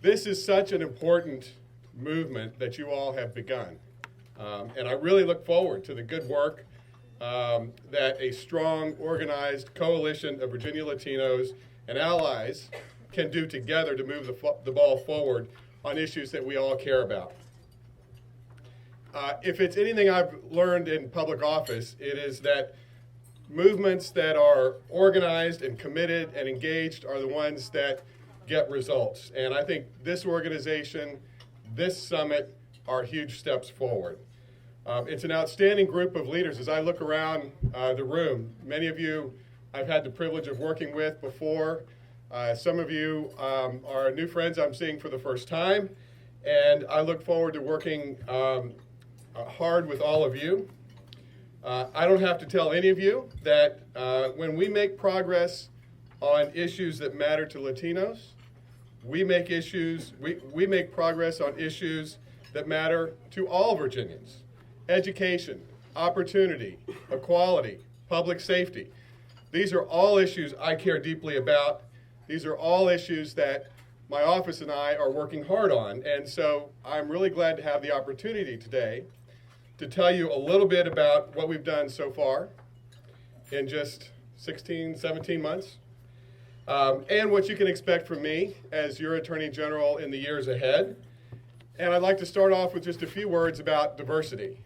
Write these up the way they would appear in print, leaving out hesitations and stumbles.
This is such an important movement that you all have begun. And I really look forward to the good work that a strong, organized coalition of Virginia Latinos and allies can do together to move the ball forward on issues that we all care about. If it's anything I've learned in public office, it is that movements that are organized and committed and engaged are the ones that get results. And I think this organization, this summit, are huge steps forward. It's an outstanding group of leaders. As I look around the room, many of you I've had the privilege of working with before. Some of you are new friends I'm seeing for the first time. And I look forward to working hard with all of you. I don't have to tell any of you that when we make progress on issues that matter to Latinos, we make progress on issues that matter to all Virginians. Education, opportunity, equality, public safety. These are all issues I care deeply about. These are all issues that my office and I are working hard on. And so I'm really glad to have the opportunity today to tell you a little bit about what we've done so far in just 16, 17 months, and what you can expect from me as your Attorney General in the years ahead. And I'd like to start off with just a few words about diversity.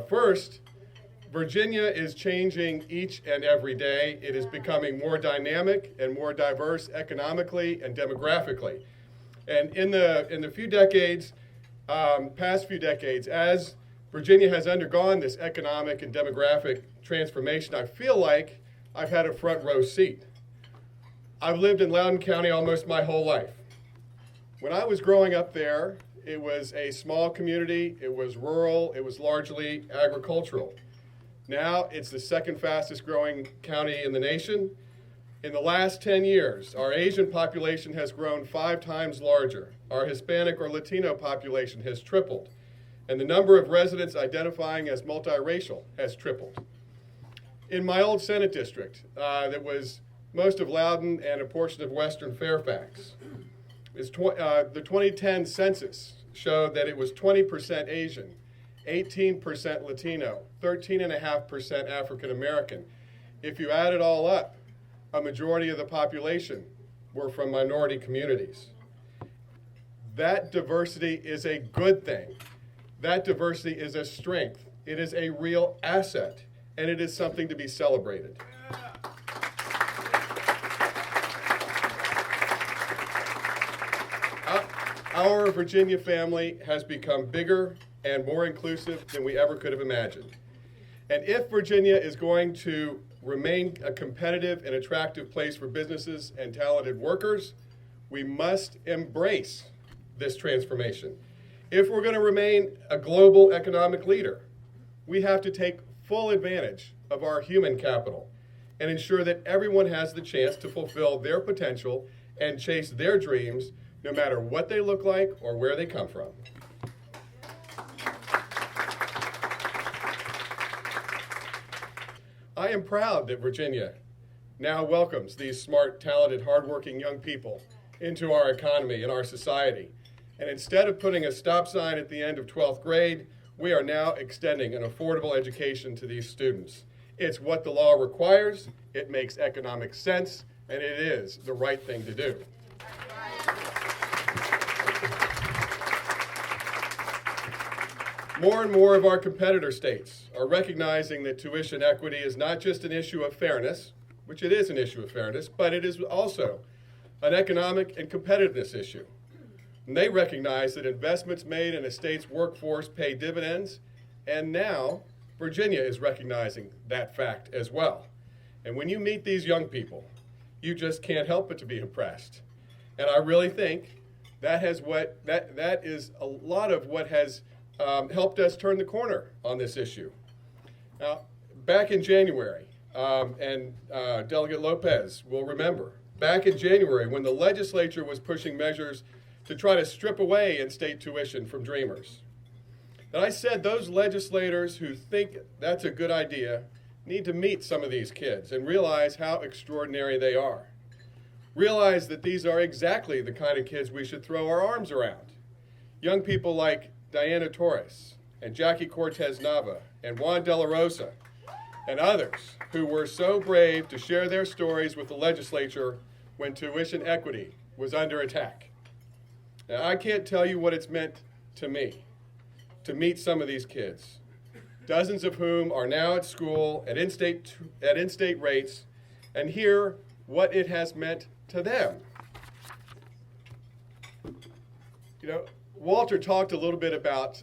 First, Virginia is changing each and every day. It is becoming more dynamic and more diverse economically and demographically. And in the few decades, past few decades, as Virginia has undergone this economic and demographic transformation, I feel like I've had a front row seat. I've lived in Loudoun County almost my whole life. When I was growing up there, it was a small community, it was rural, it was largely agricultural. Now it's the second fastest growing county in the nation. In the last 10 years, our Asian population has grown 5 times larger. Our Hispanic or Latino population has tripled. And the number of residents identifying as multiracial has tripled. In my old Senate district, that was most of Loudoun and a portion of western Fairfax, the 2010 census showed that it was 20% Asian, 18% Latino, 13.5% African American. If you add it all up, a majority of the population were from minority communities. That diversity is a good thing. That diversity is a strength. It is a real asset, and it is something to be celebrated. Our Virginia family has become bigger and more inclusive than we ever could have imagined. And if Virginia is going to remain a competitive and attractive place for businesses and talented workers, we must embrace this transformation. If we're going to remain a global economic leader, we have to take full advantage of our human capital and ensure that everyone has the chance to fulfill their potential and chase their dreams, no matter what they look like or where they come from. I am proud that Virginia now welcomes these smart, talented, hardworking young people into our economy and our society. And instead of putting a stop sign at the end of 12th grade, we are now extending an affordable education to these students. It's what the law requires, it makes economic sense, and it is the right thing to do. More and more of our competitor states are recognizing that tuition equity is not just an issue of fairness, which it is an issue of fairness, but it is also an economic and competitiveness issue. And they recognize that investments made in a state's workforce pay dividends, and now Virginia is recognizing that fact as well. And when you meet these young people, you just can't help but to be impressed. And I really think that is a lot of what has helped us turn the corner on this issue. Now, back in January, and Delegate Lopez will remember, back in January when the legislature was pushing measures to try to strip away in-state tuition from Dreamers. And I said those legislators who think that's a good idea need to meet some of these kids and realize how extraordinary they are. realize that these are exactly the kind of kids we should throw our arms around. Young people like Diana Torres and Jackie Cortez Nava and Juan De La Rosa and others who were so brave to share their stories with the legislature when tuition equity was under attack. Now, I can't tell you what it's meant to me to meet some of these kids, dozens of whom are now at school at in-state rates, and hear what it has meant to them. You know, Walter talked a little bit about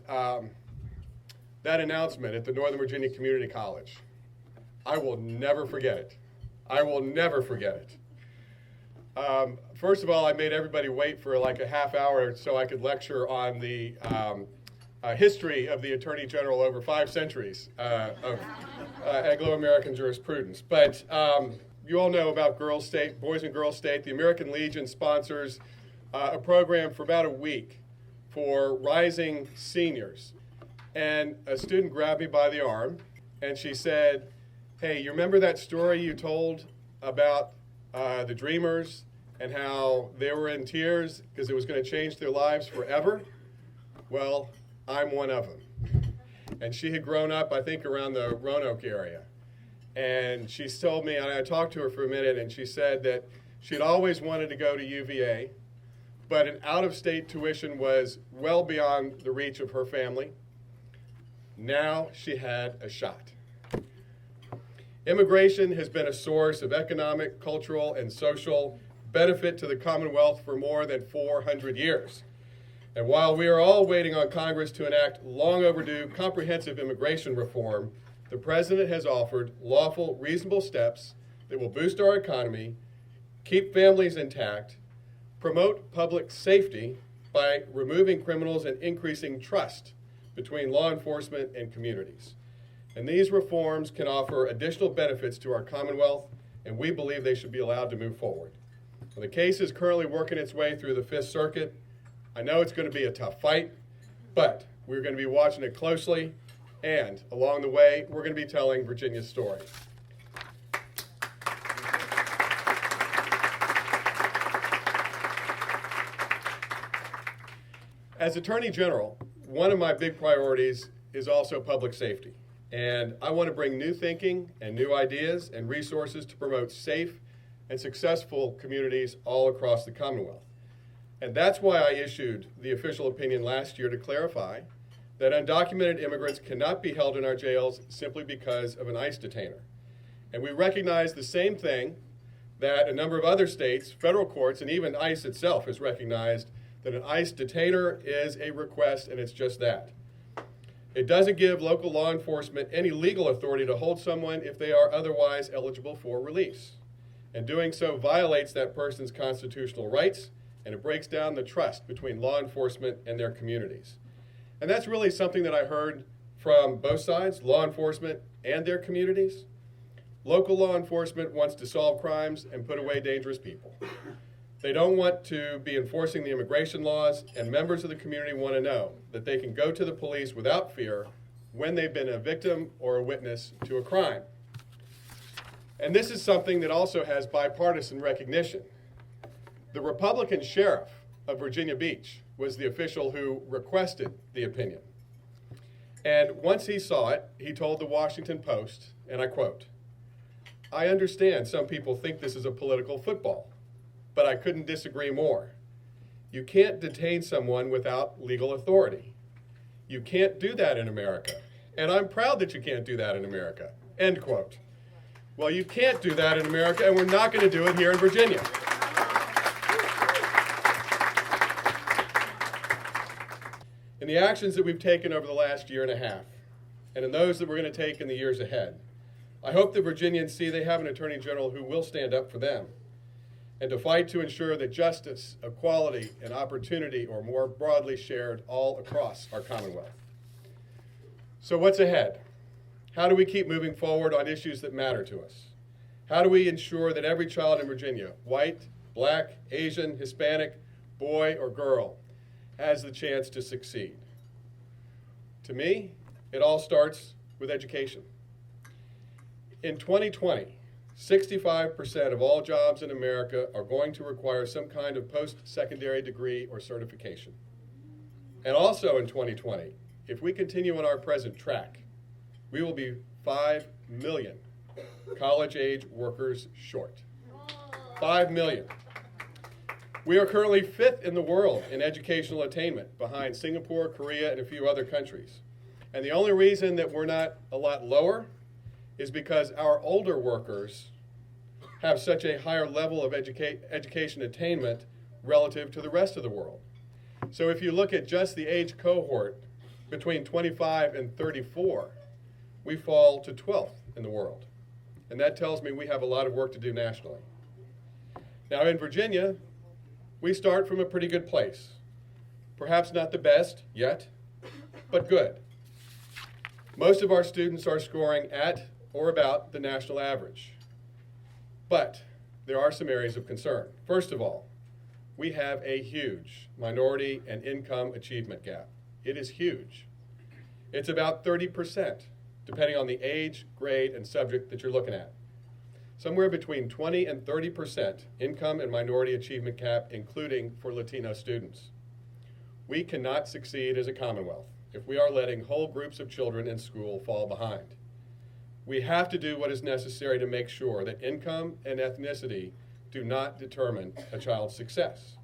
that announcement at the Northern Virginia Community College. I will never forget it. I will never forget it. First of all, I made everybody wait for like a half hour so I could lecture on the history of the Attorney General over 5 centuries of Anglo-American jurisprudence. But you all know about Girls State, Boys and Girls State. The American Legion sponsors a program for about a week for rising seniors. And a student grabbed me by the arm, and she said, "Hey, you remember that story you told about the Dreamers and how they were in tears because it was going to change their lives forever? Well, I'm one of them." And she had grown up, I think, around the Roanoke area. And she told me, and I talked to her for a minute, and she said that she'd always wanted to go to UVA, but an out-of-state tuition was well beyond the reach of her family. Now she had a shot. Immigration has been a source of economic, cultural, and social benefit to the Commonwealth for more than 400 years. And while we are all waiting on Congress to enact long overdue comprehensive immigration reform, the President has offered lawful, reasonable steps that will boost our economy, keep families intact, promote public safety by removing criminals and increasing trust between law enforcement and communities. And these reforms can offer additional benefits to our Commonwealth, and we believe they should be allowed to move forward. Well, the case is currently working its way through the Fifth Circuit. I know it's going to be a tough fight, but we're going to be watching it closely, and along the way, we're going to be telling Virginia's story. As Attorney General, one of my big priorities is also public safety. And I want to bring new thinking and new ideas and resources to promote safe and successful communities all across the Commonwealth. And that's why I issued the official opinion last year to clarify that undocumented immigrants cannot be held in our jails simply because of an ICE detainer. And we recognize the same thing that a number of other states, federal courts, and even ICE itself has recognized that an ICE detainer is a request, and it's just that. It doesn't give local law enforcement any legal authority to hold someone if they are otherwise eligible for release. And doing so violates that person's constitutional rights, and it breaks down the trust between law enforcement and their communities. And that's really something that I heard from both sides, law enforcement and their communities. Local law enforcement wants to solve crimes and put away dangerous people. They don't want to be enforcing the immigration laws, and members of the community want to know that they can go to the police without fear when they've been a victim or a witness to a crime. And this is something that also has bipartisan recognition. The Republican sheriff of Virginia Beach was the official who requested the opinion. And once he saw it, he told the Washington Post, and I quote, "I understand some people think this is a political football, but I couldn't disagree more. You can't detain someone without legal authority. You can't do that in America, and I'm proud that you can't do that in America," end quote. Well, you can't do that in America, and we're not going to do it here in Virginia. In the actions that we've taken over the last year and a half, and in those that we're going to take in the years ahead, I hope that Virginians see they have an Attorney General who will stand up for them and to fight to ensure that justice, equality, and opportunity are more broadly shared all across our Commonwealth. So what's ahead? How do we keep moving forward on issues that matter to us? How do we ensure that every child in Virginia, white, black, Asian, Hispanic, boy, or girl, has the chance to succeed? To me, it all starts with education. In 2020, 65% of all jobs in America are going to require some kind of post-secondary degree or certification. And also in 2020, if we continue on our present track, we will be 5 million college-age workers short. 5 million. We are currently 5th in the world in educational attainment, behind Singapore, Korea, and a few other countries. And the only reason that we're not a lot lower is because our older workers have such a higher level of education attainment relative to the rest of the world. So if you look at just the age cohort between 25 and 34, we fall to 12th in the world. And that tells me we have a lot of work to do nationally. Now in Virginia, we start from a pretty good place. Perhaps not the best yet, but good. Most of our students are scoring at or about the national average. But there are some areas of concern. First of all, we have a huge minority and income achievement gap. It is huge. It's about 30%, depending on the age, grade, and subject that you're looking at. Somewhere between 20 and 30% income and minority achievement gap, including for Latino students. We cannot succeed as a Commonwealth if we are letting whole groups of children in school fall behind. We have to do what is necessary to make sure that income and ethnicity do not determine a child's success.